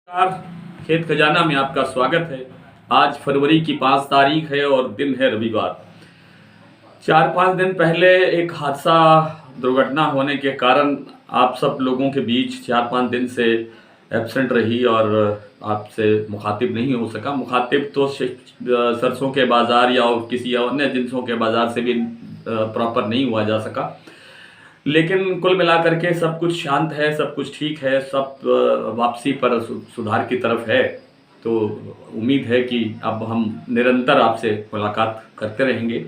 नमस्कार। खेत खजाना में आपका स्वागत है। आज फरवरी की 5 तारीख है और दिन है रविवार। 4-5 दिन पहले एक हादसा दुर्घटना होने के कारण आप सब लोगों के बीच 4-5 दिन से एब्सेंट रही और आपसे मुखातिब नहीं हो सका। मुखातिब तो सरसों के बाज़ार या किसी अन्य जिनसों के बाज़ार से भी प्रॉपर नहीं हुआ जा सका। लेकिन कुल मिलाकर के सब कुछ शांत है, सब कुछ ठीक है, सब वापसी पर सुधार की तरफ है। तो उम्मीद है कि अब हम निरंतर आपसे मुलाकात करते रहेंगे।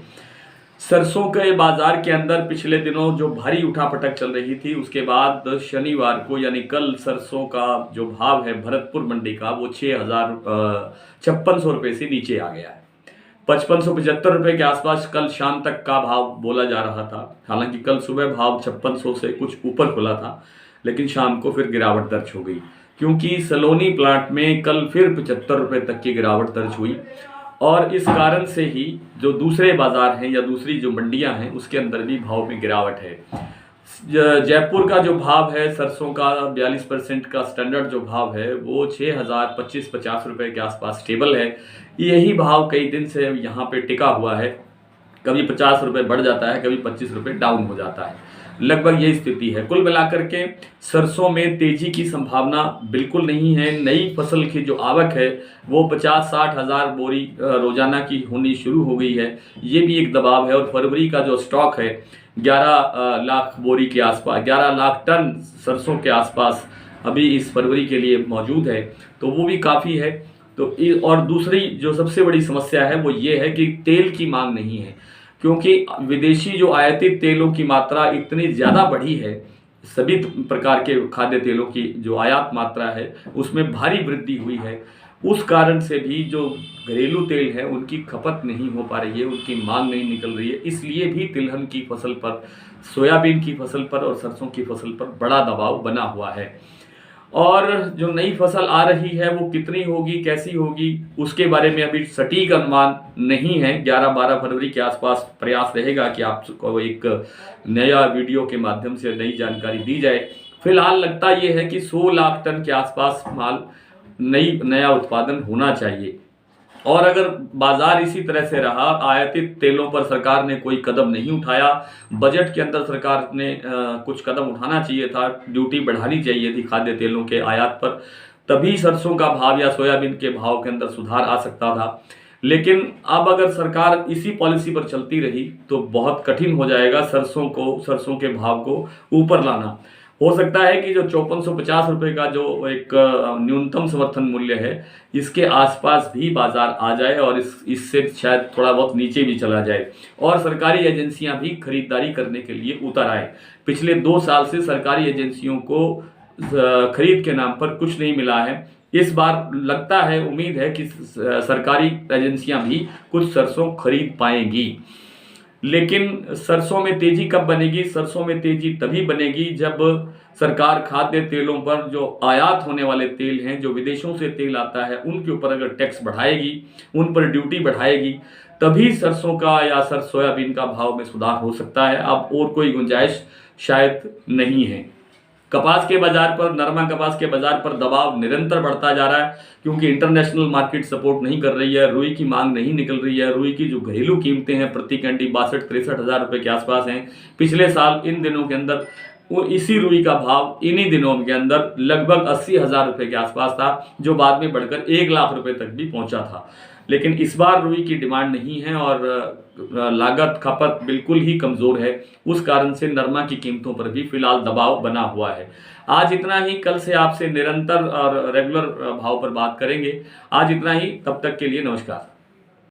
सरसों के बाज़ार के अंदर पिछले दिनों जो भारी उठापटक चल रही थी, उसके बाद शनिवार को यानी कल सरसों का जो भाव है भरतपुर मंडी का, वो 5600 रुपये से नीचे आ गया है। 5575 रुपये के आसपास कल शाम तक का भाव बोला जा रहा था। हालांकि कल सुबह भाव 5600 से कुछ ऊपर खुला था, लेकिन शाम को फिर गिरावट दर्ज हो गई, क्योंकि सलोनी प्लांट में कल फिर 75 रुपये तक की गिरावट दर्ज हुई। और इस कारण से ही जो दूसरे बाजार हैं या दूसरी जो मंडियां हैं, उसके अंदर भी भाव में गिरावट है। जयपुर का जो भाव है सरसों का 42% का स्टैंडर्ड जो भाव है, वो 6025-50 रुपये के आसपास स्टेबल है। यही भाव कई दिन से यहाँ पे टिका हुआ है। कभी 50 रुपये बढ़ जाता है, कभी 25 रुपये डाउन हो जाता है। लगभग यही स्थिति है। कुल मिलाकर के सरसों में तेजी की संभावना बिल्कुल नहीं है। नई फसल की जो आवक है वो 50-60 हज़ार बोरी रोजाना की होनी शुरू हो गई है। ये भी एक दबाव है। और फरवरी का जो स्टॉक है 11 लाख बोरी के आसपास, 11 लाख टन सरसों के आसपास अभी इस फरवरी के लिए मौजूद है, तो वो भी काफ़ी है। तो और दूसरी जो सबसे बड़ी समस्या है वो ये है कि तेल की मांग नहीं है, क्योंकि विदेशी जो आयातित तेलों की मात्रा इतनी ज़्यादा बढ़ी है। सभी प्रकार के खाद्य तेलों की जो आयात मात्रा है उसमें भारी वृद्धि हुई है। उस कारण से भी जो घरेलू तेल है उनकी खपत नहीं हो पा रही है, उनकी मांग नहीं निकल रही है। इसलिए भी तिलहन की फसल पर, सोयाबीन की फसल पर और सरसों की फसल पर बड़ा दबाव बना हुआ है। और जो नई फसल आ रही है वो कितनी होगी, कैसी होगी, उसके बारे में अभी सटीक अनुमान नहीं है। 11-12 फरवरी के आसपास प्रयास रहेगा कि आपको एक नया वीडियो के माध्यम से नई जानकारी दी जाए। फिलहाल लगता ये है कि 100 लाख टन के आसपास माल नया उत्पादन होना चाहिए। और अगर बाजार इसी तरह से रहा, आयातित तेलों पर सरकार ने कोई कदम नहीं उठाया, बजट के अंदर सरकार ने कुछ कदम उठाना चाहिए था, ड्यूटी बढ़ानी चाहिए थी खाद्य तेलों के आयात पर, तभी सरसों का भाव या सोयाबीन के भाव के अंदर सुधार आ सकता था। लेकिन अब अगर सरकार इसी पॉलिसी पर चलती रही तो बहुत कठिन हो जाएगा सरसों के भाव को ऊपर लाना। हो सकता है कि जो 5450 रुपये का जो एक न्यूनतम समर्थन मूल्य है, इसके आसपास भी बाजार आ जाए और इससे शायद थोड़ा बहुत नीचे भी चला जाए और सरकारी एजेंसियां भी खरीदारी करने के लिए उतर आए। पिछले 2 साल से सरकारी एजेंसियों को खरीद के नाम पर कुछ नहीं मिला है। इस बार लगता है, उम्मीद है कि सरकारी एजेंसियां भी कुछ सरसों खरीद पाएंगी। लेकिन सरसों में तेजी कब बनेगी? सरसों में तेजी तभी बनेगी जब सरकार खाद्य तेलों पर, जो आयात होने वाले तेल हैं, जो विदेशों से तेल आता है, उनके ऊपर अगर टैक्स बढ़ाएगी, उन पर ड्यूटी बढ़ाएगी, तभी सरसों का या सोयाबीन का भाव में सुधार हो सकता है। अब और कोई गुंजाइश शायद नहीं है। कपास के बाजार पर, नरमा कपास के बाजार पर दबाव निरंतर बढ़ता जा रहा है, क्योंकि इंटरनेशनल मार्केट सपोर्ट नहीं कर रही है। रुई की मांग नहीं निकल रही है। रुई की जो घरेलू कीमतें हैं प्रति कैंडी 62-63 हज़ार रुपये के आसपास हैं। पिछले साल इन दिनों के अंदर वो इसी रुई का भाव इन्हीं दिनों के अंदर लगभग 80 हज़ार रुपये के आसपास था, जो बाद में बढ़कर 1 लाख रुपये तक भी पहुंचा था। लेकिन इस बार रुई की डिमांड नहीं है और लागत खपत बिल्कुल ही कमज़ोर है। उस कारण से नरमा की कीमतों पर भी फिलहाल दबाव बना हुआ है। आज इतना ही। कल से आपसे निरंतर और रेगुलर भाव पर बात करेंगे। आज इतना ही। तब तक के लिए नमस्कार।